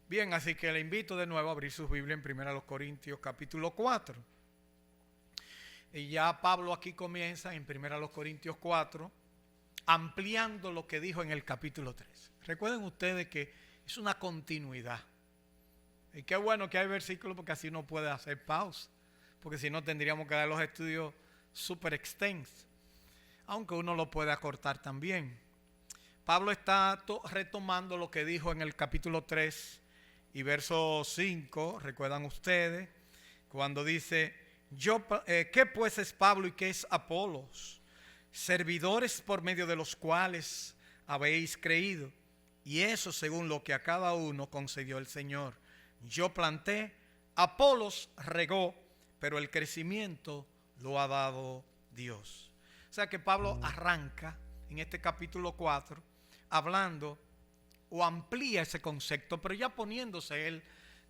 Bien, así que le invito de nuevo a abrir sus Biblias en 1 Corintios capítulo 4. Y ya Pablo aquí comienza en 1 Corintios 4, ampliando lo que dijo en el capítulo 3. Recuerden ustedes que es una continuidad. Y qué bueno que hay versículos porque así uno puede hacer pausa. Porque si no tendríamos que dar los estudios súper extensos. Aunque uno lo puede acortar también. Pablo está retomando lo que dijo en el capítulo 3 y verso 5, recuerdan ustedes, cuando dice, ¿qué pues es Pablo y qué es Apolos? Servidores por medio de los cuales habéis creído, y eso según lo que a cada uno concedió el Señor. Yo planté, Apolos regó, pero el crecimiento lo ha dado Dios. O sea que Pablo arranca en este capítulo 4 hablando o amplía ese concepto, pero ya poniéndose él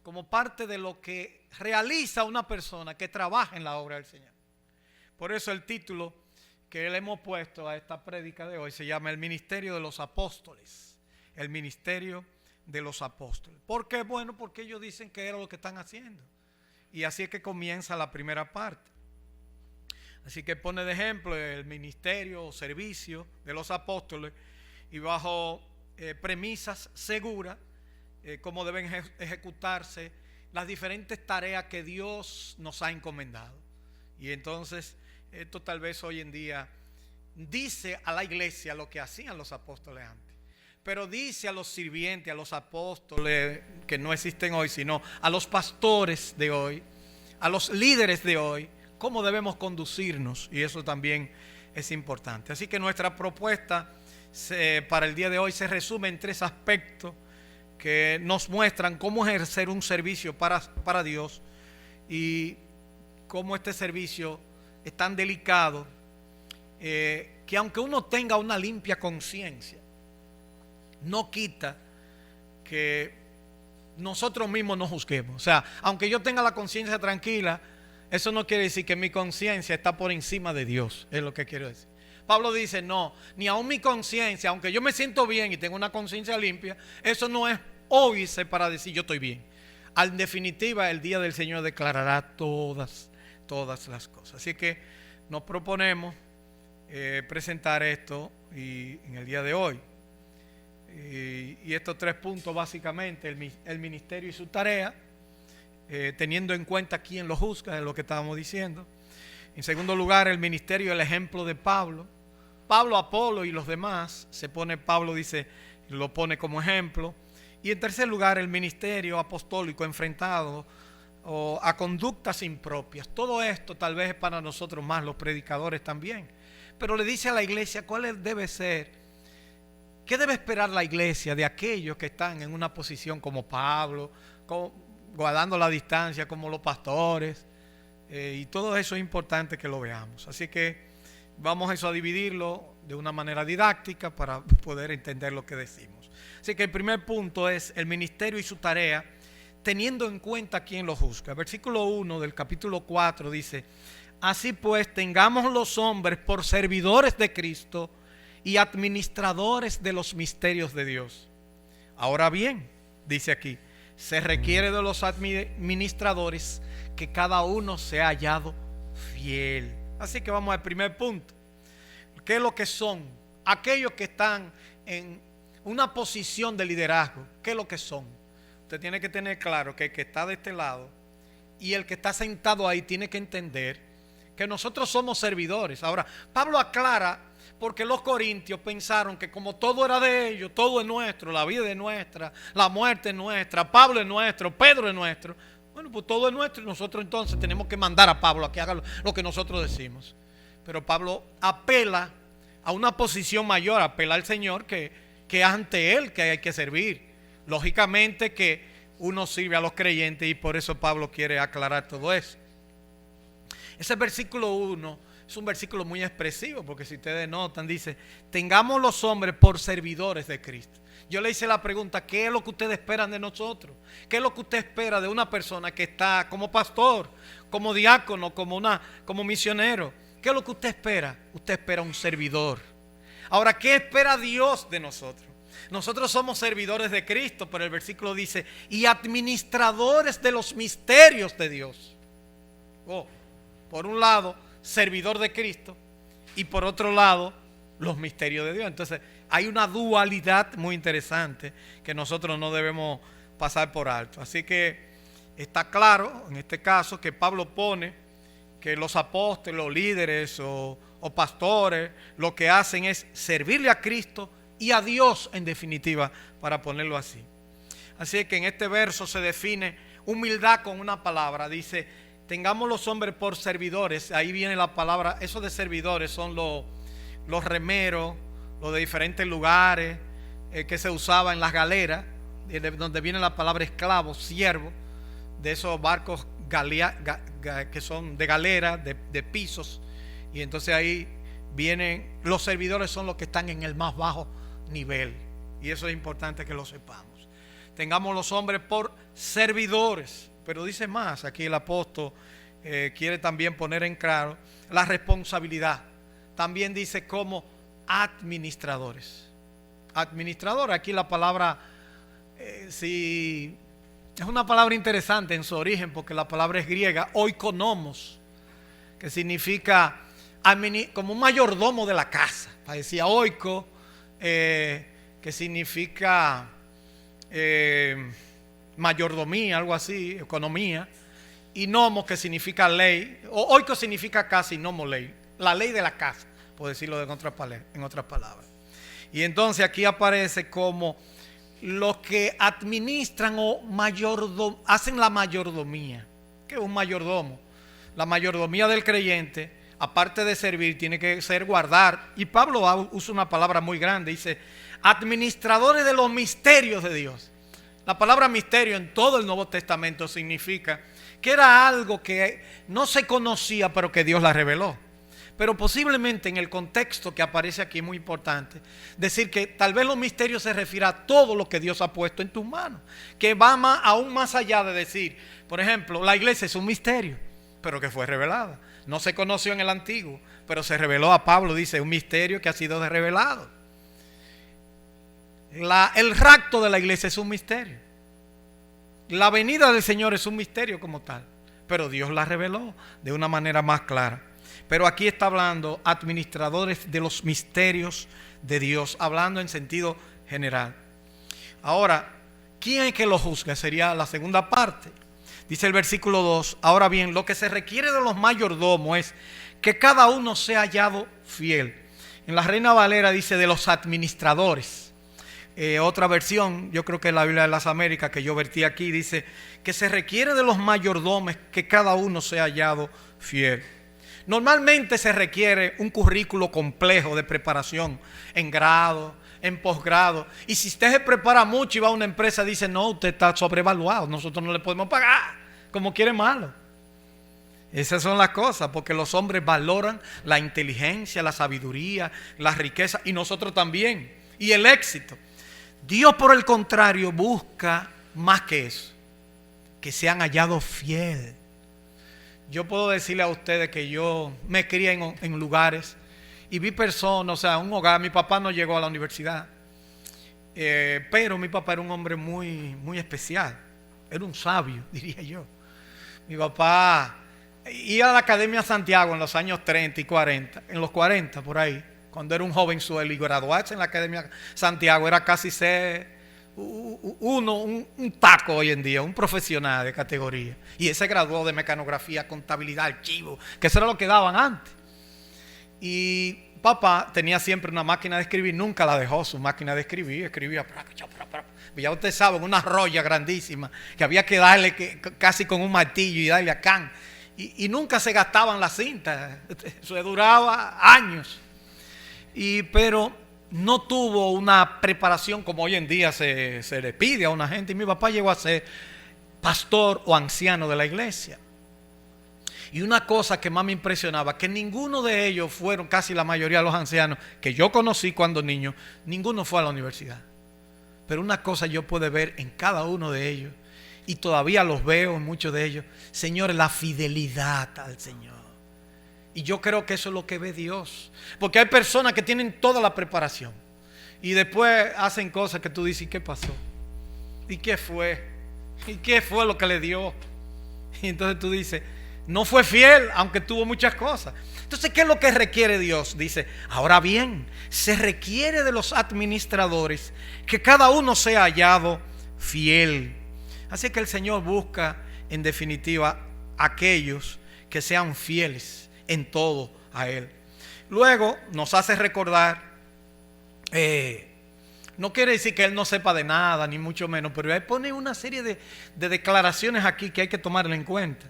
como parte de lo que realiza una persona que trabaja en la obra del Señor. Por eso el título que le hemos puesto a esta prédica de hoy se llama El Ministerio de los Apóstoles. El Ministerio de los Apóstoles. ¿Por qué? Bueno, porque ellos dicen que era lo que están haciendo. Y así es que comienza la primera parte. Así que pone de ejemplo el ministerio o servicio de los apóstoles y bajo premisas seguras, cómo deben ejecutarse las diferentes tareas que Dios nos ha encomendado. Y entonces esto tal vez hoy en día dice a la iglesia lo que hacían los apóstoles antes, pero dice a los sirvientes, a los apóstoles que no existen hoy, sino a los pastores de hoy, a los líderes de hoy, cómo debemos conducirnos, y eso también es importante. Así que nuestra propuesta para el día de hoy se resume en 3 aspectos que nos muestran cómo ejercer un servicio para Dios y cómo este servicio es tan delicado que aunque uno tenga una limpia conciencia, no quita que nosotros mismos nos juzguemos. O sea, aunque yo tenga la conciencia tranquila, eso no quiere decir que mi conciencia está por encima de Dios, es lo que quiero decir. Pablo dice, no, ni aún mi conciencia, aunque yo me siento bien y tengo una conciencia limpia, eso no es óbice para decir yo estoy bien. En definitiva, el día del Señor declarará todas las cosas. Así que nos proponemos presentar esto en el día de hoy. Y estos 3 puntos básicamente, el ministerio y su tarea, teniendo en cuenta quién lo juzga, es lo que estábamos diciendo. En segundo lugar, el ministerio, el ejemplo de Pablo, Apolo y los demás, Pablo dice, lo pone como ejemplo. Y en tercer lugar, el ministerio apostólico enfrentado a conductas impropias. Todo esto tal vez es para nosotros más, los predicadores también. Pero le dice a la iglesia cuál debe ser, qué debe esperar la iglesia de aquellos que están en una posición como Pablo, guardando la distancia como los pastores. Y todo eso es importante que lo veamos. Así que vamos a dividirlo de una manera didáctica para poder entender lo que decimos. Así que el primer punto es el ministerio y su tarea, teniendo en cuenta quién lo juzga. El versículo 1 del capítulo 4 dice, así pues tengamos los hombres por servidores de Cristo y administradores de los misterios de Dios. Ahora bien, dice aquí, se requiere de los administradores que cada uno sea hallado fiel. Así que vamos al primer punto. ¿Qué es lo que son? Aquellos que están en una posición de liderazgo, ¿qué es lo que son? Usted tiene que tener claro que el que está de este lado y el que está sentado ahí tiene que entender que nosotros somos servidores. Ahora, Pablo aclara porque los corintios pensaron que como todo era de ellos, todo es nuestro, la vida es nuestra, la muerte es nuestra, Pablo es nuestro, Pedro es nuestro. Bueno, pues todo es nuestro y nosotros entonces tenemos que mandar a Pablo a que haga lo que nosotros decimos. Pero Pablo apela a una posición mayor, apela al Señor que ante Él que hay que servir. Lógicamente que uno sirve a los creyentes y por eso Pablo quiere aclarar todo eso. Ese versículo 1 es un versículo muy expresivo porque si ustedes notan dice, tengamos los hombres por servidores de Cristo. Yo le hice la pregunta, ¿qué es lo que ustedes esperan de nosotros? ¿Qué es lo que usted espera de una persona que está como pastor, como diácono, como misionero? ¿Qué es lo que usted espera? Usted espera un servidor. Ahora, ¿qué espera Dios de nosotros? Nosotros somos servidores de Cristo, pero el versículo dice, y administradores de los misterios de Dios. Por un lado, servidor de Cristo, y por otro lado, los misterios de Dios. Entonces, hay una dualidad muy interesante que nosotros no debemos pasar por alto. Así que está claro, en este caso, que Pablo pone que los apóstoles, los líderes o pastores, lo que hacen es servirle a Cristo y a Dios, en definitiva, para ponerlo así. Así que en este verso se define humildad con una palabra. Dice, tengamos los hombres por servidores. Ahí viene la palabra, eso de servidores son los remeros, los de diferentes lugares que se usaba en las galeras, donde viene la palabra esclavo, siervo, de esos barcos que son de galera, de pisos. Y entonces ahí vienen, los servidores son los que están en el más bajo nivel. Y eso es importante que lo sepamos. Tengamos los hombres por servidores. Pero dice más, aquí el apóstol quiere también poner en claro la responsabilidad. También dice como administradores. Administrador, aquí la palabra, es una palabra interesante en su origen, porque la palabra es griega, oikonomos, que significa como un mayordomo de la casa. Parecía oiko, que significa mayordomía, algo así, economía, y nomo, que significa ley. Oiko significa casa y nomo ley, la ley de la casa, por decirlo en otras palabras. Y entonces aquí aparece como los que administran o hacen la mayordomía. ¿Qué es un mayordomo? La mayordomía del creyente, aparte de servir, tiene que ser guardar. Y Pablo usa una palabra muy grande, dice, administradores de los misterios de Dios. La palabra misterio en todo el Nuevo Testamento significa que era algo que no se conocía, pero que Dios la reveló. Pero posiblemente en el contexto que aparece aquí es muy importante decir que tal vez los misterios se refiere a todo lo que Dios ha puesto en tus manos, que va aún más allá de decir, por ejemplo, la iglesia es un misterio, pero que fue revelada. No se conoció en el antiguo, pero se reveló a Pablo, dice, un misterio que ha sido revelado. El rapto de la iglesia es un misterio. La venida del Señor es un misterio como tal, pero Dios la reveló de una manera más clara. Pero aquí está hablando administradores de los misterios de Dios, hablando en sentido general. Ahora, ¿quién es que lo juzga? Sería la segunda parte. Dice el versículo 2, ahora bien, lo que se requiere de los mayordomos es que cada uno sea hallado fiel. En la Reina Valera dice de los administradores. Otra versión, yo creo que la Biblia de las Américas que yo vertí aquí, dice que se requiere de los mayordomos que cada uno sea hallado fiel. Normalmente se requiere un currículo complejo de preparación en grado, en posgrado. Y si usted se prepara mucho y va a una empresa y dice, no, usted está sobrevaluado, nosotros no le podemos pagar, como quiere malo. Esas son las cosas, porque los hombres valoran la inteligencia, la sabiduría, la riqueza, y nosotros también, y el éxito. Dios, por el contrario, busca más que eso, que sean hallados fieles. Yo puedo decirle a ustedes que yo me crié en lugares y vi personas, o sea, un hogar. Mi papá no llegó a la universidad, pero mi papá era un hombre muy, muy especial. Era un sabio, diría yo. Mi papá iba a la Academia Santiago en los años 30 y 40, en los 40 por ahí, cuando era un jovenzuelo, y graduarse en la Academia Santiago era casi ser un taco hoy en día, un profesional de categoría. Y él se graduó de mecanografía, contabilidad, archivo, que eso era lo que daban antes. Y papá tenía siempre una máquina de escribir, nunca la dejó su máquina de escribir, escribía, ya usted sabe, una rolla grandísima, que había que darle casi con un martillo y darle a can. Y nunca se gastaban las cintas, eso duraba años. Pero no tuvo una preparación como hoy en día se le pide a una gente. Y mi papá llegó a ser pastor o anciano de la iglesia. Y una cosa que más me impresionaba, que ninguno de ellos fueron, casi la mayoría de los ancianos que yo conocí cuando niño, ninguno fue a la universidad. Pero una cosa yo pude ver en cada uno de ellos, y todavía los veo en muchos de ellos, señores, la fidelidad al Señor. Y yo creo que eso es lo que ve Dios. Porque hay personas que tienen toda la preparación Y después hacen cosas que tú dices, ¿y qué pasó? ¿Y qué fue? ¿Y qué fue lo que le dio? Y entonces tú dices, no fue fiel, aunque tuvo muchas cosas. Entonces, ¿qué es lo que requiere Dios? Dice, ahora bien, se requiere de los administradores que cada uno sea hallado fiel. Así que el Señor busca, en definitiva, aquellos que sean fieles en todo a Él. Luego nos hace recordar, no quiere decir que Él no sepa de nada, ni mucho menos, pero Él pone una serie de declaraciones aquí que hay que tomarla en cuenta.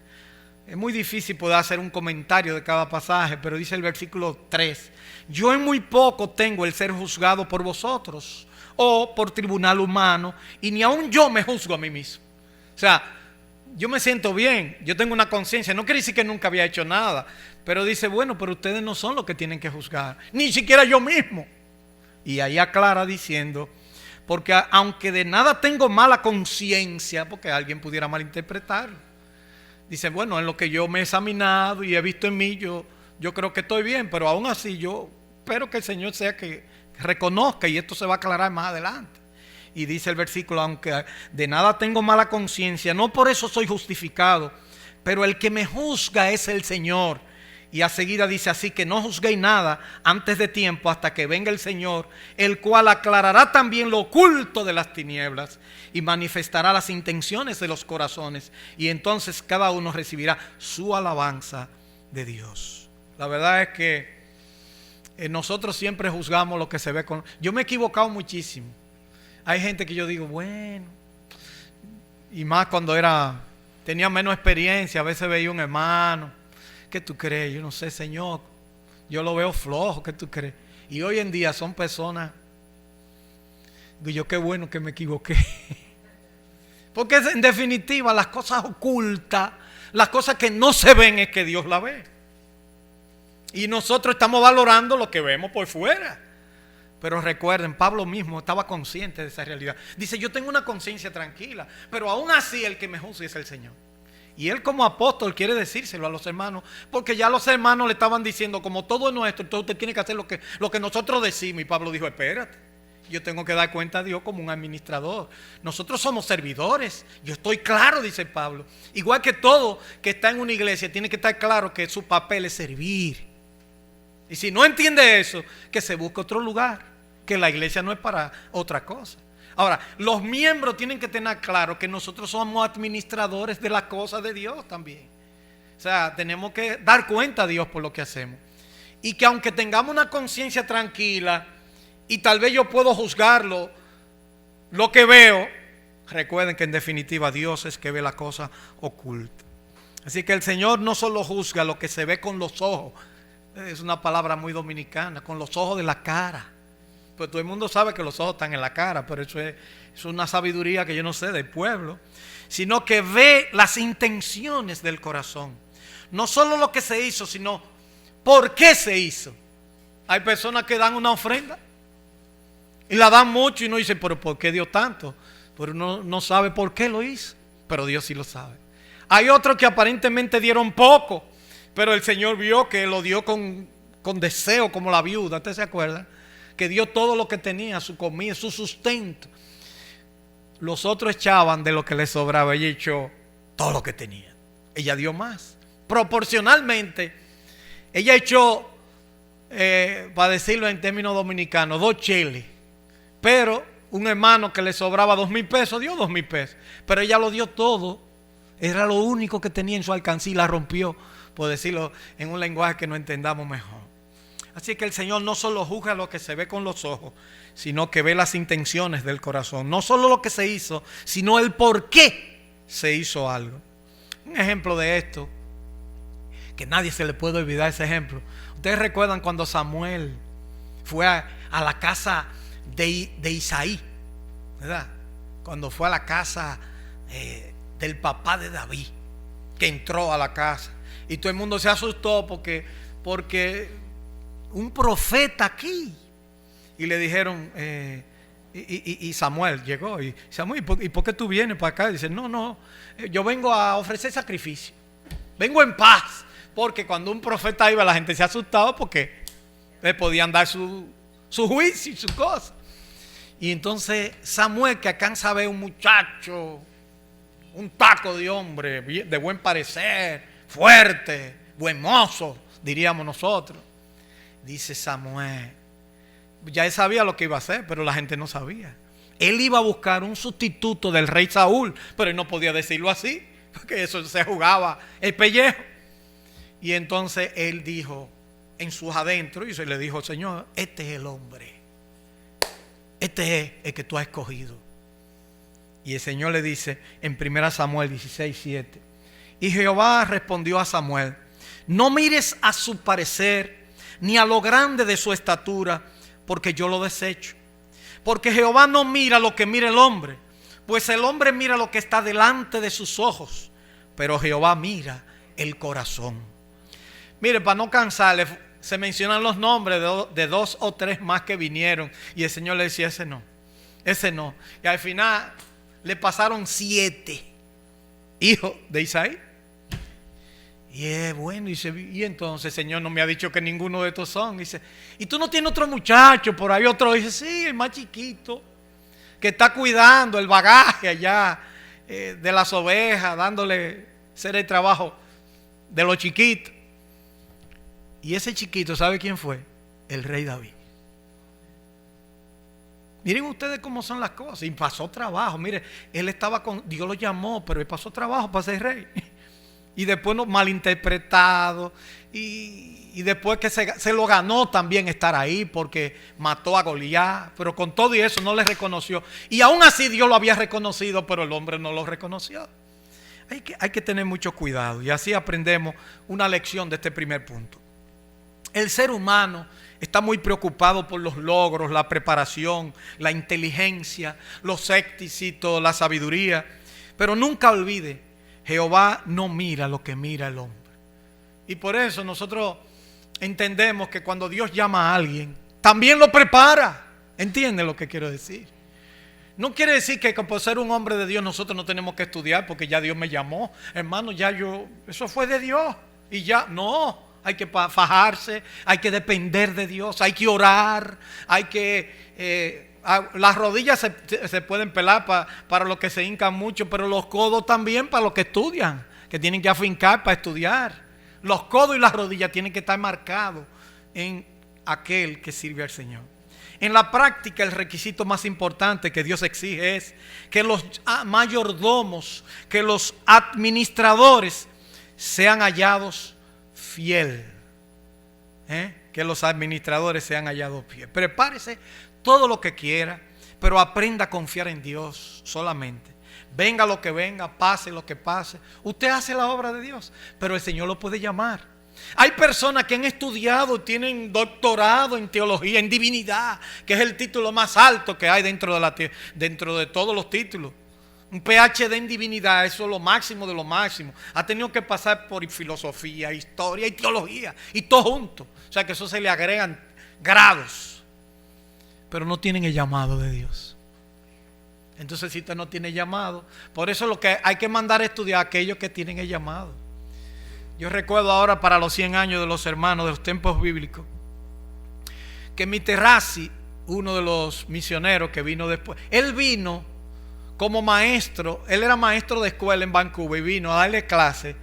Es muy difícil poder hacer un comentario de cada pasaje, pero dice el versículo 3, yo en muy poco tengo el ser juzgado por vosotros o por tribunal humano, y ni aun yo me juzgo a mí mismo. O sea, yo me siento bien, yo tengo una conciencia, no quiere decir que nunca había hecho nada, pero dice, bueno, pero ustedes no son los que tienen que juzgar, ni siquiera yo mismo. Y ahí aclara diciendo, porque aunque de nada tengo mala conciencia, porque alguien pudiera malinterpretarlo, dice, bueno, en lo que yo me he examinado y he visto en mí, yo creo que estoy bien, pero aún así yo espero que el Señor sea que reconozca, y esto se va a aclarar más adelante. Y dice el versículo, aunque de nada tengo mala conciencia, no por eso soy justificado, pero el que me juzga es el Señor. Y a seguida dice, así que no juzguéis nada antes de tiempo, hasta que venga el Señor, el cual aclarará también lo oculto de las tinieblas y manifestará las intenciones de los corazones, y entonces cada uno recibirá su alabanza de Dios. La verdad es que nosotros siempre juzgamos lo que se ve con... Yo me he equivocado muchísimo. Hay gente que yo digo, bueno, y más cuando tenía menos experiencia, a veces veía un hermano, ¿qué tú crees? Yo no sé, Señor, yo lo veo flojo, ¿qué tú crees? Y hoy en día son personas, digo yo, qué bueno que me equivoqué. Porque en definitiva las cosas ocultas, las cosas que no se ven es que Dios la ve. Y nosotros estamos valorando lo que vemos por fuera. Pero recuerden, Pablo mismo estaba consciente de esa realidad. Dice, yo tengo una conciencia tranquila, pero aún así el que me juzga es el Señor. Y él como apóstol quiere decírselo a los hermanos, porque ya los hermanos le estaban diciendo, como todo es nuestro, entonces usted tiene que hacer lo que nosotros decimos. Y Pablo dijo, espérate, yo tengo que dar cuenta a Dios como un administrador. Nosotros somos servidores. Yo estoy claro, dice Pablo. Igual que todo que está en una iglesia, tiene que estar claro que su papel es servir. Y si no entiende eso, que se busque otro lugar, que la iglesia no es para otra cosa. Ahora, los miembros tienen que tener claro que nosotros somos administradores de las cosas de Dios también. O sea, tenemos que dar cuenta a Dios por lo que hacemos. Y que aunque tengamos una conciencia tranquila, y tal vez yo puedo juzgarlo, lo que veo, recuerden que en definitiva Dios es que ve la cosa oculta. Así que el Señor no solo juzga lo que se ve con los ojos, es una palabra muy dominicana, con los ojos de la cara. Pues todo el mundo sabe que los ojos están en la cara, pero eso es una sabiduría que yo no sé del pueblo. Sino que ve las intenciones del corazón. No solo lo que se hizo, sino por qué se hizo. Hay personas que dan una ofrenda y la dan mucho y uno dice, pero ¿por qué dio tanto? Pero uno no sabe por qué lo hizo, pero Dios sí lo sabe. Hay otros que aparentemente dieron poco, pero el Señor vio que lo dio con deseo, como la viuda. ¿Usted se acuerda? Que dio todo lo que tenía, su comida, su sustento. Los otros echaban de lo que les sobraba. Ella echó todo lo que tenía. Ella dio más. Proporcionalmente, ella echó, para decirlo en términos dominicanos, 2 cheles. Pero un hermano que le sobraba 2,000 pesos, dio 2,000 pesos. Pero ella lo dio todo. Era lo único que tenía en su alcance y la rompió, por decirlo en un lenguaje que no entendamos mejor. Así que el Señor no solo juzga lo que se ve con los ojos, sino que ve las intenciones del corazón. No solo lo que se hizo, sino el por qué se hizo algo. Un ejemplo de esto, que nadie se le puede olvidar ese ejemplo. Ustedes recuerdan cuando Samuel fue a la casa de Isaí, ¿verdad? Cuando fue a la casa del papá de David, que entró a la casa. Y todo el mundo se asustó porque un profeta aquí. Y le dijeron, y Samuel llegó. Y Samuel, ¿y por qué tú vienes para acá? Y dice, no, yo vengo a ofrecer sacrificio. Vengo en paz. Porque cuando un profeta iba, la gente se asustaba porque le podían dar su juicio y su cosa. Y entonces Samuel, que alcanza a ver un muchacho, un taco de hombre, de buen parecer, fuerte, buen mozo, diríamos nosotros. Dice Samuel, ya él sabía lo que iba a hacer, pero la gente no sabía. Él iba a buscar un sustituto del rey Saúl, pero él no podía decirlo así, porque eso se jugaba el pellejo. Y entonces él dijo en sus adentros, y se le dijo: Señor, este es el hombre, este es el que tú has escogido. Y el Señor le dice en 1 Samuel 16:7, y Jehová respondió a Samuel: no mires a su parecer, ni a lo grande de su estatura, porque yo lo desecho. Porque Jehová no mira lo que mira el hombre, pues el hombre mira lo que está delante de sus ojos, pero Jehová mira el corazón. Mire, para no cansarle, se mencionan los nombres de 2 o 3 más que vinieron, y el Señor le decía: ese no, ese no. Y al final le pasaron 7 hijos de Isaí. Y es bueno, y entonces: Señor, no me ha dicho que ninguno de estos son. Dice: ¿y tú no tienes otro muchacho por ahí? Otro dice: sí, el más chiquito, que está cuidando el bagaje allá de las ovejas, dándole hacer el trabajo de los chiquitos. Y ese chiquito, ¿sabe quién fue? El rey David. Miren ustedes cómo son las cosas. Y pasó trabajo. Mire, él estaba con Dios, lo llamó, pero él pasó trabajo para ser rey. Y después no, malinterpretado. Y después que se lo ganó también estar ahí, porque mató a Goliat. Pero con todo y eso no le reconoció. Y aún así Dios lo había reconocido, pero el hombre no lo reconoció. Hay que tener mucho cuidado. Y así aprendemos una lección de este primer punto. El ser humano está muy preocupado por los logros, la preparación, la inteligencia, los éxitos, la sabiduría. Pero nunca olvide, Jehová no mira lo que mira el hombre. Y por eso nosotros entendemos que cuando Dios llama a alguien, también lo prepara. ¿Entiende lo que quiero decir? No quiere decir que por ser un hombre de Dios nosotros no tenemos que estudiar porque ya Dios me llamó. Hermano, eso fue de Dios. Y ya, no. Hay que fajarse, hay que depender de Dios, hay que orar, hay que... las rodillas se pueden pelar para los que se hincan mucho, pero los codos también para los que estudian, que tienen que afincar para estudiar. Los codos y las rodillas tienen que estar marcados en aquel que sirve al Señor. En la práctica, el requisito más importante que Dios exige es que los mayordomos, que los administradores sean hallados fiel, que los administradores sean hallados fiel. Prepárese todo lo que quiera, pero aprenda a confiar en Dios solamente. Venga lo que venga, pase lo que pase, usted hace la obra de Dios, pero el Señor lo puede llamar. Hay personas que han estudiado, tienen doctorado en teología, en divinidad, que es el título más alto que hay dentro de todos los títulos. Un PhD en divinidad, eso es lo máximo de lo máximo. Ha tenido que pasar por filosofía, historia y teología, y todo junto. O sea que eso se le agregan grados. Pero no tienen el llamado de Dios. Entonces, si usted no tiene llamado, por eso lo que hay que mandar a estudiar a aquellos que tienen el llamado. Yo recuerdo ahora para los 100 años de los hermanos de los tiempos bíblicos, que Miterrazzi, uno de los misioneros que vino después, él vino como maestro, él era maestro de escuela en Vancouver y vino a darle clase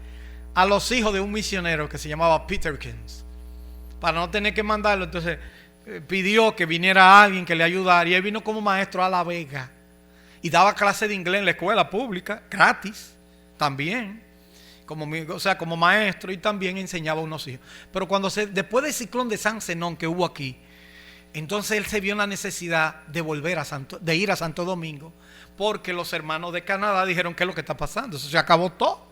a los hijos de un misionero que se llamaba Peterkins. Para no tener que mandarlo, entonces pidió que viniera alguien que le ayudara y él vino como maestro a La Vega y daba clase de inglés en la escuela pública, gratis, también, como maestro, y también enseñaba a unos hijos. Pero después del ciclón de San Zenón que hubo aquí, entonces él se vio en la necesidad de ir a Santo Domingo, porque los hermanos de Canadá dijeron: ¿qué es lo que está pasando? Eso se acabó todo.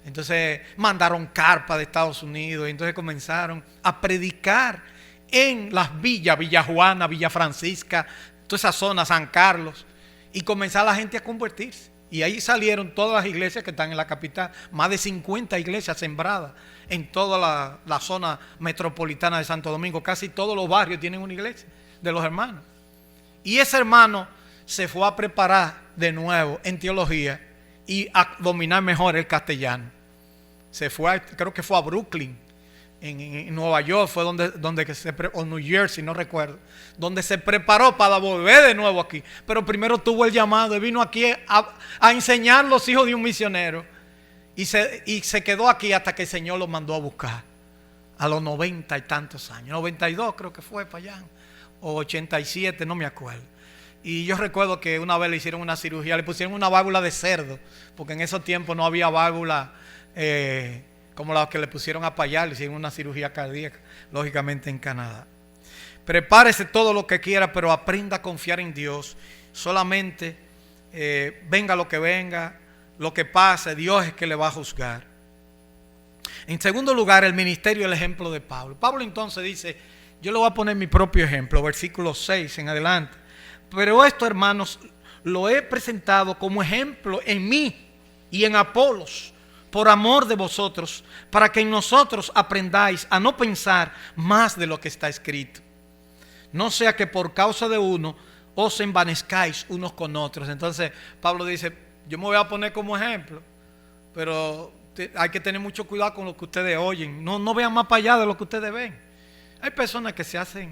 Entonces mandaron carpas de Estados Unidos y entonces comenzaron a predicar en las villas, Villa Juana, Villa Francisca, toda esa zona, San Carlos, y comenzó la gente a convertirse. Y ahí salieron todas las iglesias que están en la capital, más de 50 iglesias sembradas en toda la zona metropolitana de Santo Domingo. Casi todos los barrios tienen una iglesia de los hermanos. Y ese hermano se fue a preparar de nuevo en teología y a dominar mejor el castellano. Creo que fue a Brooklyn, en Nueva York, fue o New Jersey, no recuerdo, donde se preparó para volver de nuevo aquí. Pero primero tuvo el llamado y vino aquí a enseñar los hijos de un misionero. Y se quedó aquí hasta que el Señor lo mandó a buscar. A los 90 y tantos años, 92 creo que fue para allá, o 87, no me acuerdo. Y yo recuerdo que una vez le hicieron una cirugía, le pusieron una válvula de cerdo, porque en esos tiempos no había válvula como la que le pusieron a Payar, le hicieron una cirugía cardíaca, lógicamente en Canadá. Prepárese todo lo que quiera, pero aprenda a confiar en Dios. Solamente venga lo que pase, Dios es que le va a juzgar. En segundo lugar, el ministerio y el ejemplo de Pablo. Pablo entonces dice, yo le voy a poner mi propio ejemplo, versículo 6 en adelante. Pero esto, hermanos, lo he presentado como ejemplo en mí y en Apolos, por amor de vosotros, para que en nosotros aprendáis a no pensar más de lo que está escrito. No sea que por causa de uno os envanezcáis unos con otros. Entonces Pablo dice, yo me voy a poner como ejemplo, pero hay que tener mucho cuidado con lo que ustedes oyen. No vean más para allá de lo que ustedes ven. Hay personas que se hacen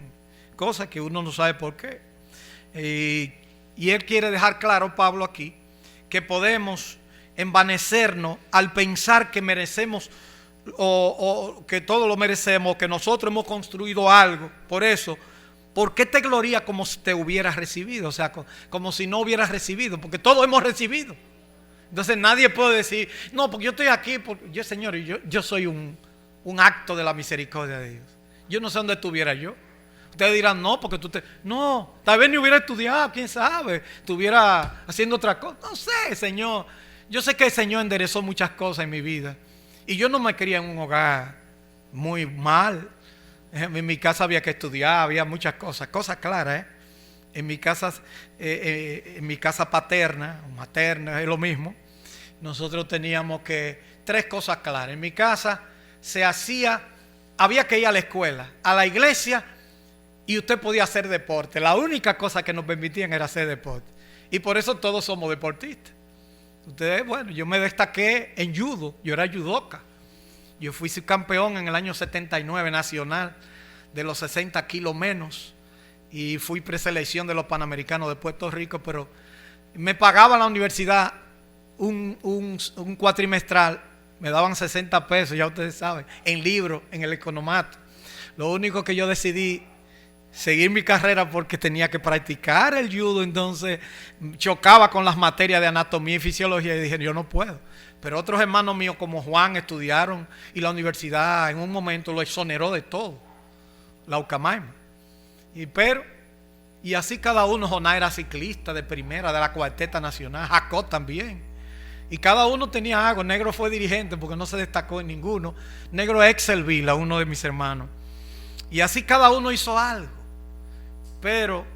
cosas que uno no sabe por qué. Y él quiere dejar claro, Pablo, aquí, que podemos envanecernos al pensar que merecemos o que todo lo merecemos, que nosotros hemos construido algo. Por eso, ¿por qué te glorías como si te hubieras recibido? O sea, como si no hubieras recibido, porque todos hemos recibido. Entonces nadie puede decir, no, porque yo estoy aquí, porque Señor, yo soy un acto de la misericordia de Dios. Yo no sé dónde estuviera yo. Ustedes dirán, no, porque no, tal vez ni hubiera estudiado, quién sabe, estuviera haciendo otra cosa. No sé, Señor. Yo sé que el Señor enderezó muchas cosas en mi vida. Y yo no me crié en un hogar muy mal. En mi casa había que estudiar, había muchas cosas claras, En mi casa paterna o materna es lo mismo. Nosotros teníamos tres cosas claras. En mi casa había que ir a la escuela, a la iglesia, y usted podía hacer deporte. La única cosa que nos permitían era hacer deporte. Y por eso todos somos deportistas. Yo me destaqué en judo, yo era judoka. Yo fui subcampeón en el año 79 nacional de los 60 kilos menos. Y fui preselección de los Panamericanos de Puerto Rico, pero me pagaba la universidad un cuatrimestral, me daban 60 pesos, ya ustedes saben, en libros, en el economato. Lo único que yo decidí seguir mi carrera porque tenía que practicar el judo, entonces chocaba con las materias de anatomía y fisiología y dije, yo no puedo. Pero otros hermanos míos como Juan estudiaron y la universidad en un momento lo exoneró de todo, la Ucamaima. Y así cada uno. Jonás era ciclista de primera, de la cuarteta nacional, Jacob también. Y cada uno tenía algo. Negro fue dirigente porque no se destacó en ninguno. Negro es Excelville, uno de mis hermanos. Y así cada uno hizo algo. Pero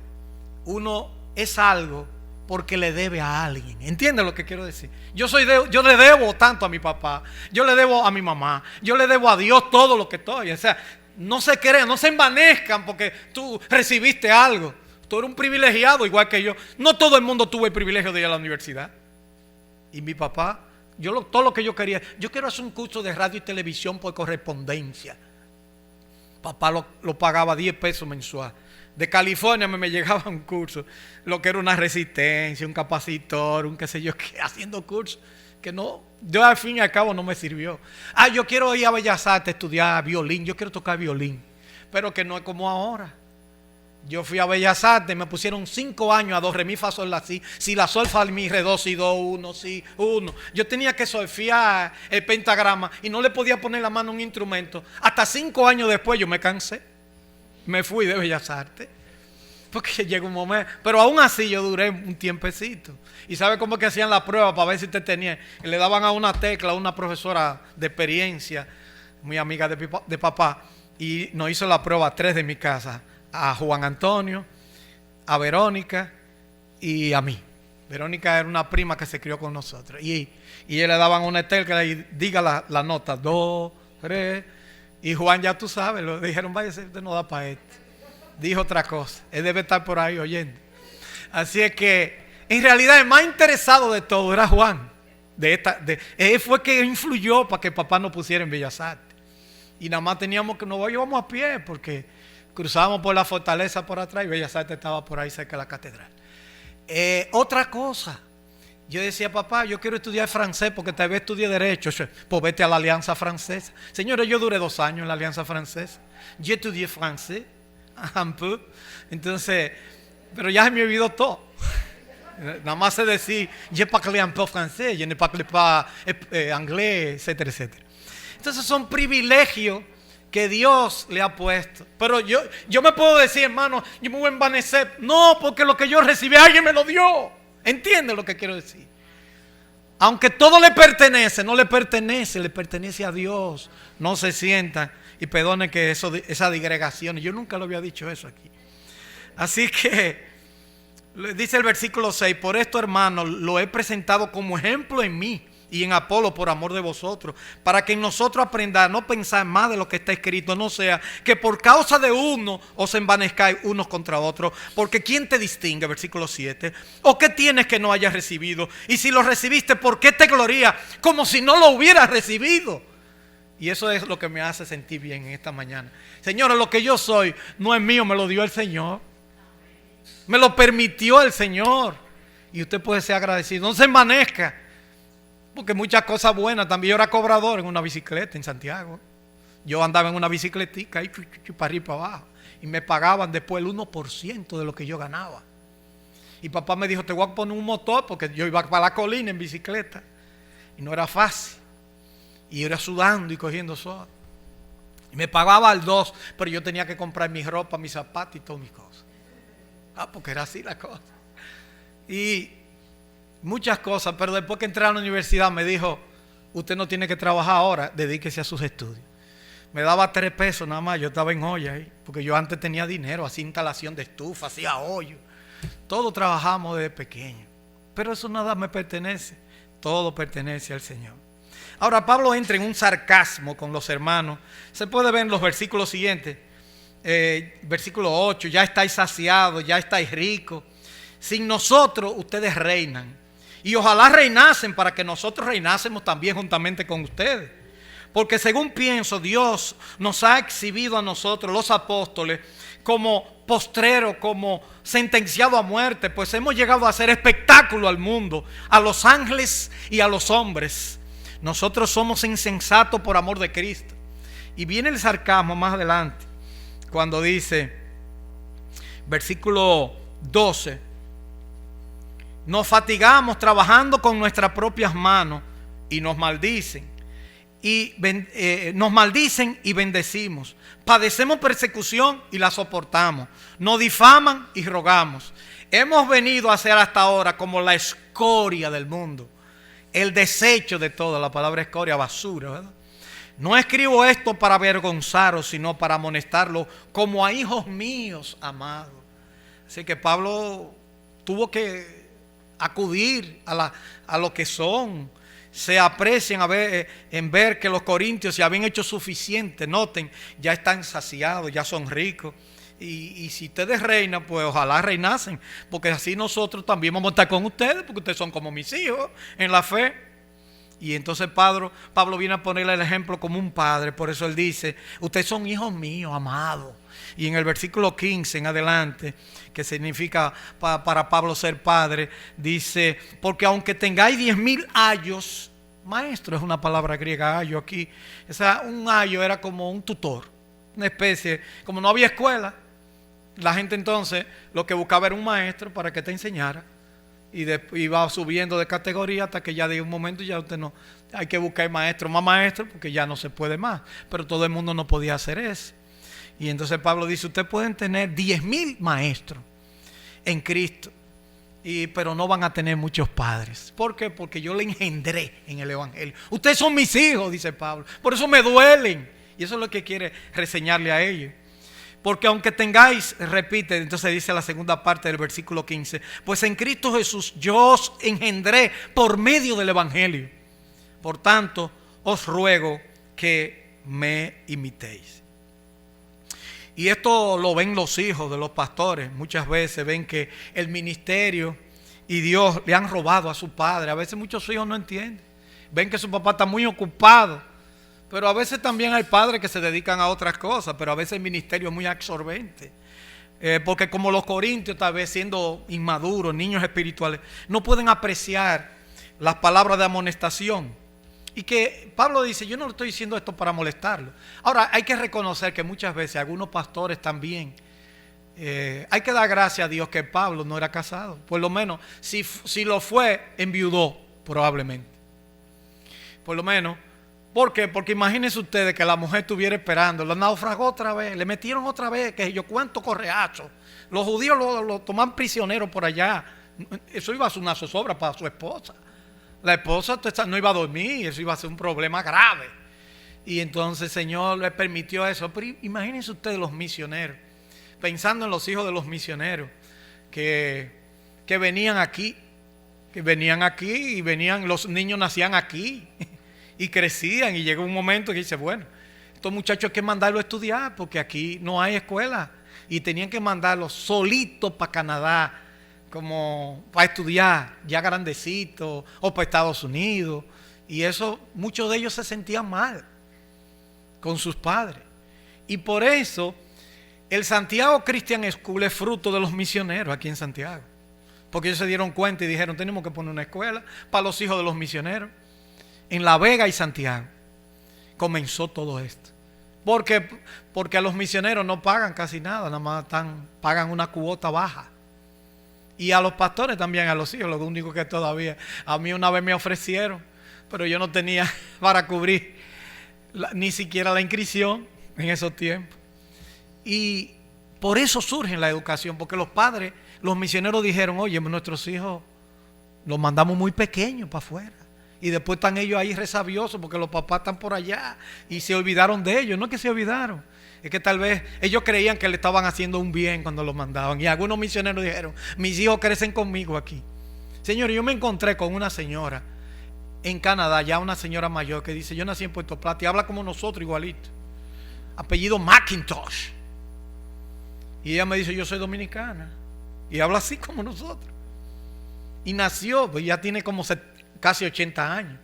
uno es algo porque le debe a alguien. ¿Entiendes lo que quiero decir? Yo le debo tanto a mi papá, yo le debo a mi mamá, yo le debo a Dios todo lo que estoy. O sea, no se crean, no se envanezcan porque tú recibiste algo. Tú eres un privilegiado igual que yo. No todo el mundo tuvo el privilegio de ir a la universidad. Y mi papá, todo lo que yo quería, yo quiero hacer un curso de radio y televisión por correspondencia. Papá lo pagaba 10 pesos mensual. De California me llegaba un curso, lo que era una resistencia, un capacitor, un qué sé yo qué, haciendo cursos que no, yo al fin y al cabo no me sirvió. Yo quiero ir a Bellas Artes a estudiar violín, yo quiero tocar violín, pero que no es como ahora. Yo fui a Bellas Artes, me pusieron 5 años a do, re, mi, fa, sol, la, si, la, sol, fa, mi, re, do, si, do, 1, si, 1. Yo tenía que solfear el pentagrama y no le podía poner la mano a un instrumento. Hasta 5 años después yo me cansé. Me fui de Bellas Artes. Porque llegó un momento. Pero aún así yo duré un tiempecito. ¿Y sabe cómo que hacían la prueba para ver si usted tenía? Y le daban a una tecla a una profesora de experiencia, muy amiga de papá. Y nos hizo la prueba a 3 de mi casa. A Juan Antonio, a Verónica y a mí. Verónica era una prima que se crió con nosotros. Y le daban una tecla y diga la nota. 2, 3. Y Juan, ya tú sabes, lo dijeron, váyase, usted no da para esto. Dijo otra cosa. Él debe estar por ahí oyendo. Así es que, en realidad, el más interesado de todo era Juan. Él fue que influyó para que papá nos pusiera en Bellas Artes. Y nada más teníamos que, nos íbamos a pie porque cruzábamos por la fortaleza por atrás y Bellas Artes estaba por ahí cerca de la catedral. Otra cosa, yo decía, papá, yo quiero estudiar francés porque tal vez estudie derecho. Pues vete a la Alianza Francesa. Señores, yo duré 2 años en la Alianza Francesa. Yo estudié francés, un peu. Entonces, pero ya se me olvidó todo. Nada más sé decir, je parle un peu francés, je ne parle pas anglais, etcétera, etcétera. Entonces son privilegios que Dios le ha puesto. Pero yo me puedo decir, hermano, yo me voy a envanecer. No, porque lo que yo recibí, alguien me lo dio. ¿Entiende lo que quiero decir? Aunque todo le pertenece, no le pertenece, le pertenece a Dios. No se sientan y perdone que esa digregación. Yo nunca lo había dicho eso aquí. Así que dice el versículo 6, por esto, hermanos, lo he presentado como ejemplo en mí y en Apolo por amor de vosotros, para que en nosotros aprendamos a no pensar más de lo que está escrito, no sea que por causa de uno os envanezcáis unos contra otros, porque ¿quién te distingue? Versículo 7, ¿o qué tienes que no hayas recibido? Y si lo recibiste, ¿por qué te glorías como si no lo hubieras recibido? Y eso es lo que me hace sentir bien en esta mañana. Señores, lo que yo soy no es mío, me lo dio el Señor, me lo permitió el Señor, y usted puede ser agradecido. No se envanezca, porque muchas cosas buenas. También yo era cobrador en una bicicleta en Santiago. Yo andaba en una bicicletica ahí para arriba y para abajo. Y me pagaban después el 1% de lo que yo ganaba. Y papá me dijo, te voy a poner un motor, porque yo iba para la colina en bicicleta. Y no era fácil. Y yo era sudando y cogiendo sol. Y me pagaba al 2, pero yo tenía que comprar mi ropa, mis zapatos y todas mis cosas. Porque era así la cosa. Y muchas cosas, pero después que entré a la universidad me dijo, usted no tiene que trabajar ahora, dedíquese a sus estudios. Me daba 3 pesos nada más, yo estaba en olla ahí, porque yo antes tenía dinero, hacía instalación de estufa, hacía hoyo. Todos trabajamos desde pequeño, pero eso nada me pertenece, todo pertenece al Señor. Ahora Pablo entra en un sarcasmo con los hermanos, se puede ver en los versículos siguientes, versículo 8, ya estáis saciados, ya estáis ricos, sin nosotros ustedes reinan. Y ojalá reinasen para que nosotros reinásemos también juntamente con ustedes. Porque según pienso, Dios nos ha exhibido a nosotros, los apóstoles, como postreros, como sentenciados a muerte, pues hemos llegado a hacer espectáculo al mundo, a los ángeles y a los hombres. Nosotros somos insensatos por amor de Cristo. Y viene el sarcasmo más adelante, cuando dice, versículo 12, nos fatigamos trabajando con nuestras propias manos y nos maldicen. Nos maldicen y bendecimos. Padecemos persecución y la soportamos. Nos difaman y rogamos. Hemos venido a ser hasta ahora como la escoria del mundo, el desecho de todo. La palabra escoria, basura, ¿verdad? No escribo esto para avergonzaros, sino para amonestarlo como a hijos míos amados. Así que Pablo tuvo que acudir a lo que son. Se aprecian en ver que los corintios se habían hecho suficiente. Noten, ya están saciados, ya son ricos. Y si ustedes reinan, pues ojalá reinasen, porque así nosotros también vamos a estar con ustedes, porque ustedes son como mis hijos en la fe. Y entonces Pablo viene a ponerle el ejemplo como un padre. Por eso él dice, ustedes son hijos míos, amados. Y en el versículo 15 en adelante, que significa para Pablo ser padre, dice, porque aunque tengáis 10,000 ayos, maestro es una palabra griega, ayo aquí, un ayo era como un tutor, una especie, como no había escuela, la gente entonces lo que buscaba era un maestro para que te enseñara. Y iba subiendo de categoría hasta que ya de un momento ya usted no, hay que buscar maestro, más maestro, porque ya no se puede más. Pero todo el mundo no podía hacer eso. Y entonces Pablo dice, ustedes pueden tener 10,000 maestros en Cristo, pero no van a tener muchos padres. ¿Por qué? Porque yo le engendré en el Evangelio. Ustedes son mis hijos, dice Pablo. Por eso me duelen. Y eso es lo que quiere reseñarle a ellos. Porque aunque tengáis, repite, entonces dice la segunda parte del versículo 15, pues en Cristo Jesús yo os engendré por medio del Evangelio. Por tanto, os ruego que me imitéis. Y esto lo ven los hijos de los pastores. Muchas veces ven que el ministerio y Dios le han robado a su padre. A veces muchos hijos no entienden. Ven que su papá está muy ocupado Pero a veces también hay padres que se dedican a otras cosas, pero a veces el ministerio es muy absorbente. Porque como los corintios, tal vez siendo inmaduros, niños espirituales, no pueden apreciar las palabras de amonestación. Y que Pablo dice, yo no le estoy diciendo esto para molestarlo. Ahora, hay que reconocer que muchas veces algunos pastores también, hay que dar gracias a Dios que Pablo no era casado. Por lo menos, si lo fue, enviudó probablemente. Por lo menos. ¿Por qué? Porque imagínense ustedes que la mujer estuviera esperando, lo naufragó otra vez, le metieron otra vez, que yo cuánto correazo. Los judíos lo toman prisionero por allá. Eso iba a ser una zozobra para su esposa. La esposa no iba a dormir, eso iba a ser un problema grave. Y entonces el Señor le permitió eso. Pero imagínense ustedes los misioneros, pensando en los hijos de los misioneros que venían aquí, y los niños nacían aquí. Y crecían y llegó un momento que dice, bueno, estos muchachos hay que mandarlos a estudiar porque aquí no hay escuela. Y tenían que mandarlos solitos para Canadá, como para estudiar, ya grandecitos, o para Estados Unidos. Y eso, muchos de ellos se sentían mal con sus padres. Y por eso, el Santiago Christian School es fruto de los misioneros aquí en Santiago. Porque ellos se dieron cuenta y dijeron, tenemos que poner una escuela para los hijos de los misioneros. En La Vega y Santiago comenzó todo esto. Porque a los misioneros no pagan casi nada, nada más pagan una cuota baja. Y a los pastores también, a los hijos, lo único que todavía, a mí una vez me ofrecieron, pero yo no tenía para cubrir ni siquiera la inscripción en esos tiempos. Y por eso surge la educación, porque los padres, los misioneros dijeron, oye, nuestros hijos los mandamos muy pequeños para afuera. Y después están ellos ahí resabiosos porque los papás están por allá y se olvidaron de ellos. No es que se olvidaron, es que tal vez ellos creían que le estaban haciendo un bien cuando los mandaban. Y algunos misioneros dijeron, mis hijos crecen conmigo aquí. Señor, yo me encontré con una señora en Canadá, ya una señora mayor, que dice, yo nací en Puerto Plata y habla como nosotros igualito. Apellido McIntosh. Y ella me dice, yo soy dominicana. Y habla así como nosotros. Y nació, pues ya tiene como casi 80 años.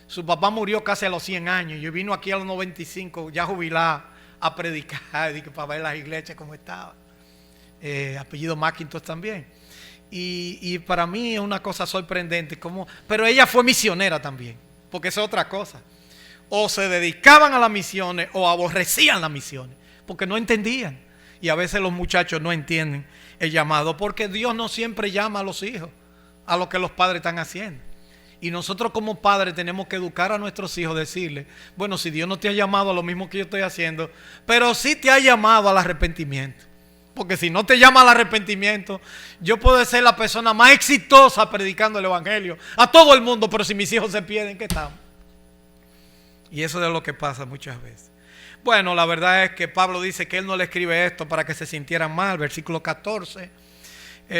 Su papá murió casi a los 100 años. Yo vino aquí a los 95, ya jubilado, a predicar, para ver las iglesias como estaban. Apellido McIntosh también. Y para mí es una cosa sorprendente. Pero ella fue misionera también, porque es otra cosa. O se dedicaban a las misiones o aborrecían las misiones, porque no entendían. Y a veces los muchachos no entienden el llamado, porque Dios no siempre llama a los hijos a lo que los padres están haciendo. Y nosotros como padres tenemos que educar a nuestros hijos, decirles, bueno, si Dios no te ha llamado a lo mismo que yo estoy haciendo, pero sí te ha llamado al arrepentimiento. Porque si no te llama al arrepentimiento, yo puedo ser la persona más exitosa predicando el evangelio a todo el mundo, pero si mis hijos se pierden, ¿qué estamos? Y eso es lo que pasa muchas veces. Bueno, la verdad es que Pablo dice que él no le escribe esto para que se sintieran mal. Versículo 14.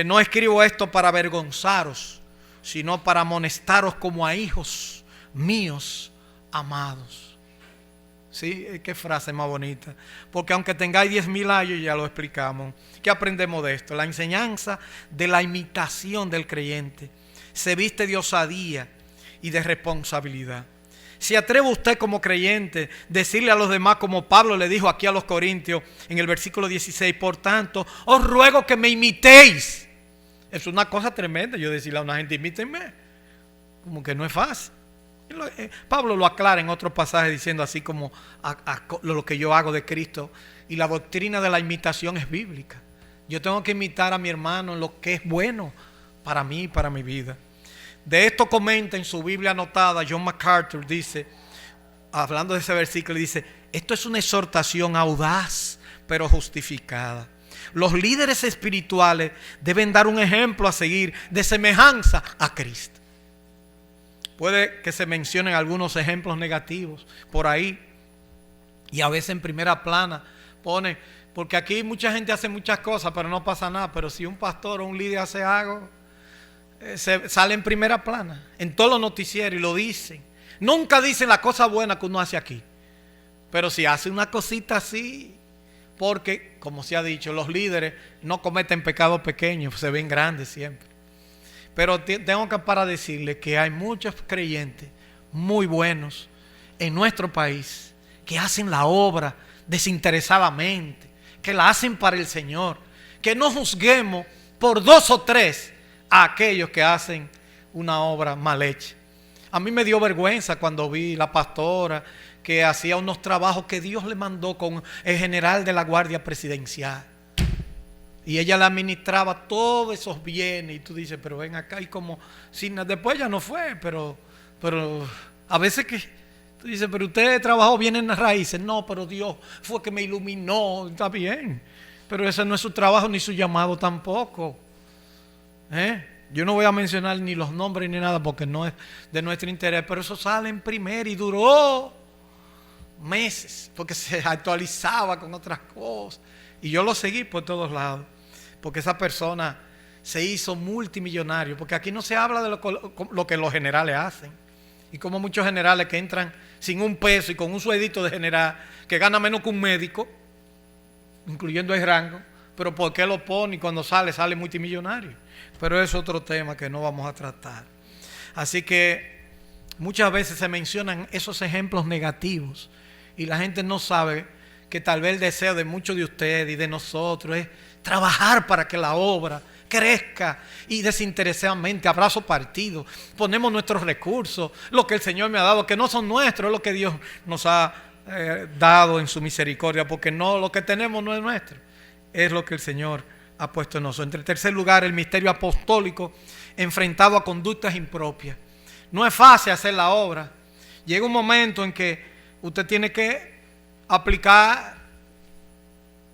No escribo esto para avergonzaros, sino para amonestaros como a hijos míos amados. ¿Sí? Qué frase más bonita. Porque aunque tengáis 10,000 años, ya lo explicamos. ¿Qué aprendemos de esto? La enseñanza de la imitación del creyente se viste de osadía y de responsabilidad. ¿Se atreve usted como creyente decirle a los demás, como Pablo le dijo aquí a los Corintios en el versículo 16, por tanto, os ruego que me imitéis? Es una cosa tremenda yo decirle a una gente, imítenme. Como que no es fácil. Pablo lo aclara en otro pasaje diciendo así como lo que yo hago de Cristo. Y la doctrina de la imitación es bíblica. Yo tengo que imitar a mi hermano en lo que es bueno para mí y para mi vida. De esto comenta en su Biblia anotada John MacArthur, dice, hablando de ese versículo, dice, esto es una exhortación audaz pero justificada. Los líderes espirituales deben dar un ejemplo a seguir de semejanza a Cristo. Puede que se mencionen algunos ejemplos negativos por ahí, y a veces en primera plana pone, porque aquí mucha gente hace muchas cosas pero no pasa nada, pero si un pastor o un líder hace algo, sale en primera plana, en todos los noticieros, y lo dicen. Nunca dicen la cosa buena que uno hace aquí, pero si hace una cosita así, porque como se ha dicho, los líderes no cometen pecados pequeños, se ven grandes siempre. Pero tengo que para decirles que hay muchos creyentes muy buenos en nuestro país que hacen la obra desinteresadamente, que la hacen para el Señor, que no juzguemos por 2 o 3 a aquellos que hacen una obra mal hecha. A mí me dio vergüenza cuando vi la pastora que hacía unos trabajos que Dios le mandó con el general de la Guardia Presidencial. Y ella le administraba todos esos bienes. Y tú dices, pero ven acá, y como después ya no fue, pero a veces que tú dices, pero usted trabajó bien en las raíces. No, pero Dios fue que me iluminó. Está bien, pero ese no es su trabajo ni su llamado tampoco. Yo no voy a mencionar ni los nombres ni nada porque no es de nuestro interés, pero eso sale en primera y duró meses porque se actualizaba con otras cosas. Y yo lo seguí por todos lados porque esa persona se hizo multimillonario, porque aquí no se habla de lo que los generales hacen. Y como muchos generales que entran sin un peso y con un sueldito de general que gana menos que un médico, incluyendo el rango, pero ¿por qué lo pone y cuando sale multimillonario? Pero es otro tema que no vamos a tratar. Así que muchas veces se mencionan esos ejemplos negativos y la gente no sabe que tal vez el deseo de muchos de ustedes y de nosotros es trabajar para que la obra crezca y desinteresadamente, abrazo partido, ponemos nuestros recursos, lo que el Señor me ha dado, que no son nuestros, es lo que Dios nos ha dado en su misericordia, porque no, lo que tenemos no es nuestro, es lo que el Señor ha puesto en nosotros. En tercer lugar, el ministerio apostólico enfrentado a conductas impropias. No es fácil hacer la obra. Llega un momento en que usted tiene que aplicar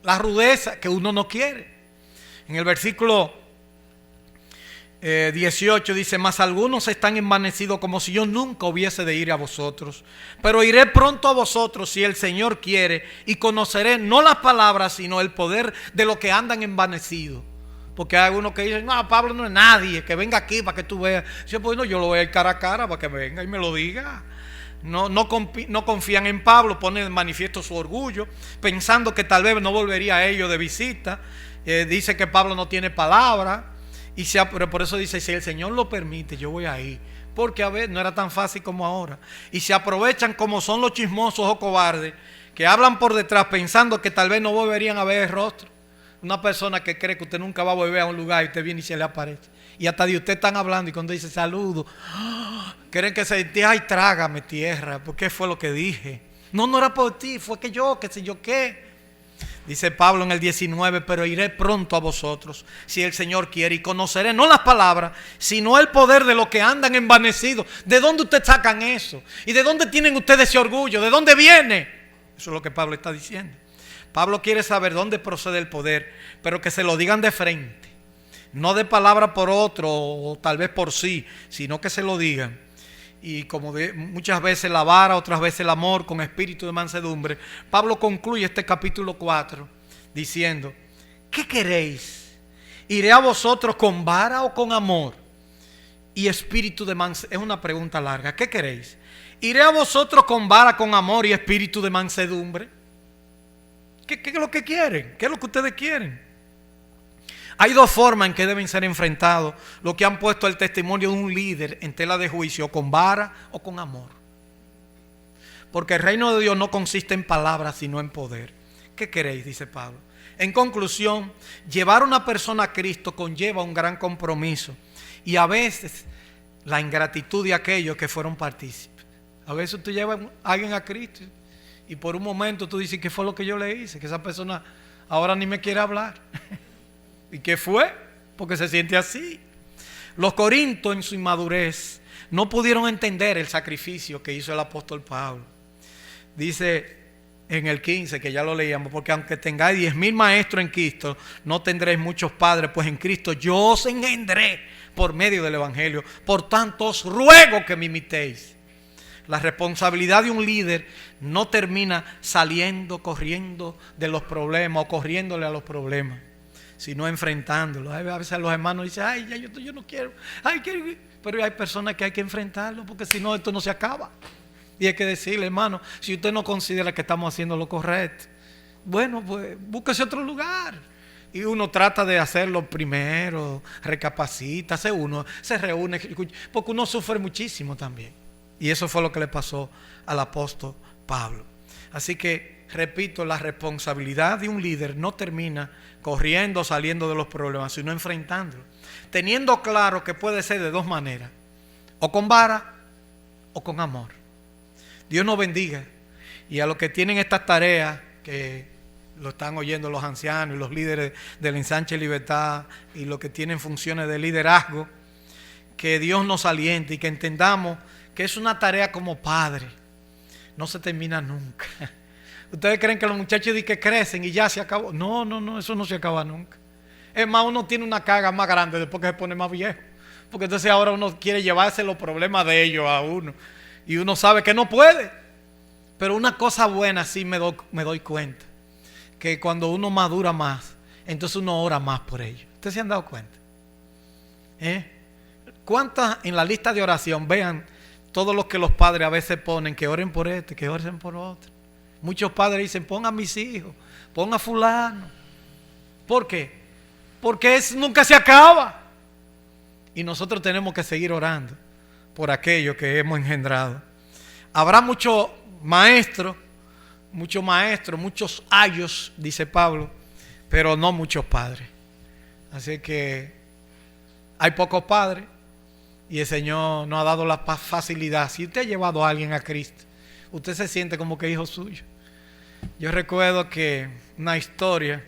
la rudeza que uno no quiere. En el versículo 18 dice, mas algunos están envanecidos como si yo nunca hubiese de ir a vosotros, pero iré pronto a vosotros si el Señor quiere, y conoceré no las palabras sino el poder de los que andan envanecidos. Porque hay algunos que dicen, no, Pablo no es nadie, que venga aquí para que tú veas. Yo, pues no, yo lo voy a ir cara a cara para que venga y me lo diga. No confían en Pablo, ponen en manifiesto su orgullo, pensando que tal vez no volvería a ellos de visita. Dice que Pablo no tiene palabra, pero por eso dice, si el Señor lo permite, yo voy a ir. Porque a ver, no era tan fácil como ahora. Y se aprovechan como son los chismosos o cobardes, que hablan por detrás pensando que tal vez no volverían a ver el rostro. Una persona que cree que usted nunca va a volver a un lugar y usted viene y se le aparece. Y hasta de usted están hablando y cuando dice saludo, creen que se dice, ay, trágame tierra, ¿por qué fue lo que dije? No era por ti, fue que yo, qué sé yo qué. Dice Pablo en el 19, pero iré pronto a vosotros, si el Señor quiere, y conoceré no las palabras, sino el poder de los que andan envanecidos. ¿De dónde ustedes sacan eso? ¿Y de dónde tienen ustedes ese orgullo? ¿De dónde viene? Eso es lo que Pablo está diciendo. Pablo quiere saber dónde procede el poder, pero que se lo digan de frente. No de palabra por otro o tal vez por sí, sino que se lo digan. Y como muchas veces la vara, otras veces el amor con espíritu de mansedumbre, Pablo concluye este capítulo 4 diciendo, ¿qué queréis? ¿Iré a vosotros con vara o con amor? Y espíritu de mansedumbre. Es una pregunta larga. ¿Qué queréis? ¿Iré a vosotros con vara, con amor y espíritu de mansedumbre? ¿Qué es lo que quieren? ¿Qué es lo que ustedes quieren? Hay dos formas en que deben ser enfrentados los que han puesto el testimonio de un líder en tela de juicio, con vara o con amor. Porque el reino de Dios no consiste en palabras, sino en poder. ¿Qué queréis? Dice Pablo. En conclusión, llevar a una persona a Cristo conlleva un gran compromiso y a veces la ingratitud de aquellos que fueron partícipes. A veces usted lleva a alguien a Cristo y por un momento tú dices, ¿qué fue lo que yo le hice? Que esa persona ahora ni me quiere hablar. ¿Y qué fue? Porque se siente así. Los corintios en su inmadurez no pudieron entender el sacrificio que hizo el apóstol Pablo. Dice en el 15, que ya lo leíamos, porque aunque tengáis 10,000 maestros en Cristo, no tendréis muchos padres, pues en Cristo yo os engendré por medio del Evangelio. Por tanto os ruego que me imitéis. La responsabilidad de un líder no termina saliendo, corriendo de los problemas o corriéndole a los problemas, sino enfrentándolos. A veces los hermanos dicen, ay, ya yo no quiero, pero hay personas que hay que enfrentarlo, porque si no, esto no se acaba. Y hay que decirle, hermano, si usted no considera que estamos haciendo lo correcto, bueno, pues búsquese otro lugar. Y uno trata de hacerlo primero, recapacita, se reúne, porque uno sufre muchísimo también. Y eso fue lo que le pasó al apóstol Pablo. Así que, repito, la responsabilidad de un líder no termina corriendo, saliendo de los problemas, sino enfrentándolos. Teniendo claro que puede ser de dos maneras, o con vara o con amor. Dios nos bendiga. Y a los que tienen estas tareas, que lo están oyendo los ancianos y los líderes del Ensanche Libertad y los que tienen funciones de liderazgo, que Dios nos aliente y que entendamos que es una tarea como padre. No se termina nunca. ¿Ustedes creen que los muchachos dicen que crecen y ya se acabó? No, eso no se acaba nunca. Es más, uno tiene una carga más grande después que se pone más viejo. Porque entonces ahora uno quiere llevarse los problemas de ellos a uno. Y uno sabe que no puede. Pero una cosa buena sí me doy cuenta. Que cuando uno madura más, entonces uno ora más por ellos. ¿Ustedes se han dado cuenta? ¿Cuántas en la lista de oración? Vean todos los que los padres a veces ponen, que oren por este, que oren por otro. Muchos padres dicen, pon a mis hijos, pon a fulano. ¿Por qué? Porque eso nunca se acaba. Y nosotros tenemos que seguir orando por aquello que hemos engendrado. Habrá muchos maestros, muchos ayos, dice Pablo, pero no muchos padres. Así que hay pocos padres y el Señor nos ha dado la facilidad. Si usted ha llevado a alguien a Cristo, usted se siente como que hijo suyo. Yo recuerdo que una historia,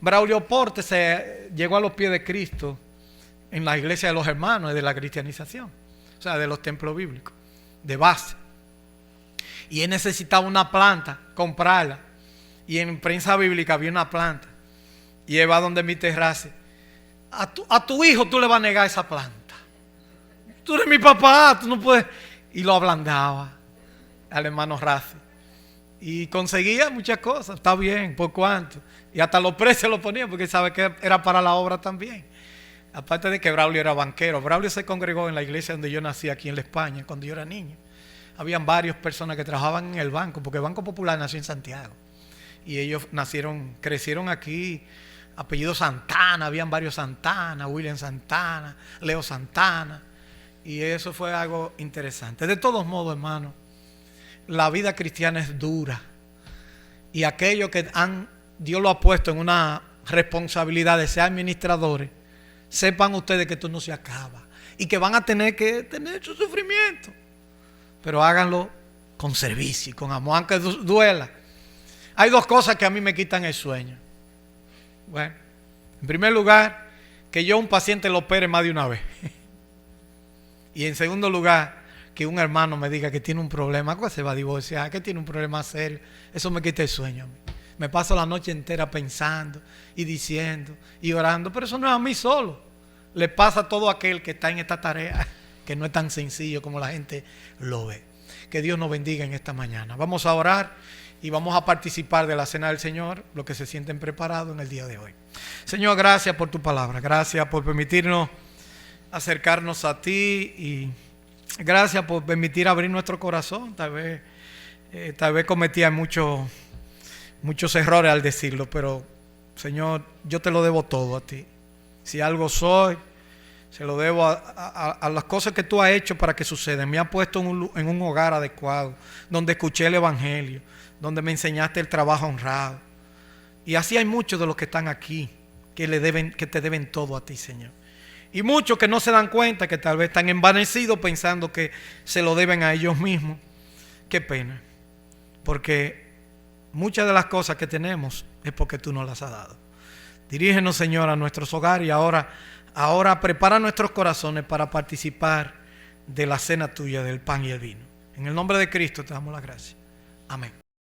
Braulio Porte se llegó a los pies de Cristo en la iglesia de los hermanos de la cristianización, o sea, de los templos bíblicos, de base. Y él necesitaba una planta, comprarla. Y en prensa bíblica había una planta. Y él va donde mi terrace. A tu hijo tú le vas a negar esa planta. Tú eres mi papá, tú no puedes. Y lo ablandaba al hermano Rafi. Y conseguía muchas cosas, está bien, ¿por cuánto? Y hasta los precios lo ponía porque sabe que era para la obra también. Aparte de que Braulio era banquero. Braulio se congregó en la iglesia donde yo nací, aquí en la España, cuando yo era niño. Habían varias personas que trabajaban en el banco, porque el Banco Popular nació en Santiago. Y ellos crecieron aquí, apellido Santana, habían varios Santana, William Santana, Leo Santana. Y eso fue algo interesante. De todos modos, hermano, la vida cristiana es dura. Y aquellos que Dios lo ha puesto en una responsabilidad de ser administradores, sepan ustedes que esto no se acaba. Y que van a tener que tener su sufrimiento. Pero háganlo con servicio y con amor, aunque duela. Hay dos cosas que a mí me quitan el sueño. Bueno, en primer lugar, que yo a un paciente lo opere más de una vez. Y en segundo lugar, que un hermano me diga que tiene un problema, que se va a divorciar, que tiene un problema serio. Eso me quita el sueño a mí. Me paso la noche entera pensando y diciendo y orando, pero eso no es a mí solo. Le pasa a todo aquel que está en esta tarea, que no es tan sencillo como la gente lo ve. Que Dios nos bendiga en esta mañana. Vamos a orar y vamos a participar de la cena del Señor, los que se sienten preparados en el día de hoy. Señor, gracias por tu palabra, gracias por permitirnos acercarnos a ti y gracias por permitir abrir nuestro corazón. Tal vez cometía muchos errores al decirlo, pero Señor, yo te lo debo todo a ti. Si algo soy, se lo debo a las cosas que tú has hecho para que sucedan. Me has puesto en un hogar adecuado, donde escuché el evangelio, donde me enseñaste el trabajo honrado. Y así hay muchos de los que están aquí que te deben todo a ti, Señor. Y muchos que no se dan cuenta, que tal vez están envanecidos pensando que se lo deben a ellos mismos. Qué pena, porque muchas de las cosas que tenemos es porque tú nos las has dado. Dirígenos, Señor, a nuestros hogares y ahora prepara nuestros corazones para participar de la cena tuya del pan y el vino. En el nombre de Cristo te damos las gracias. Amén.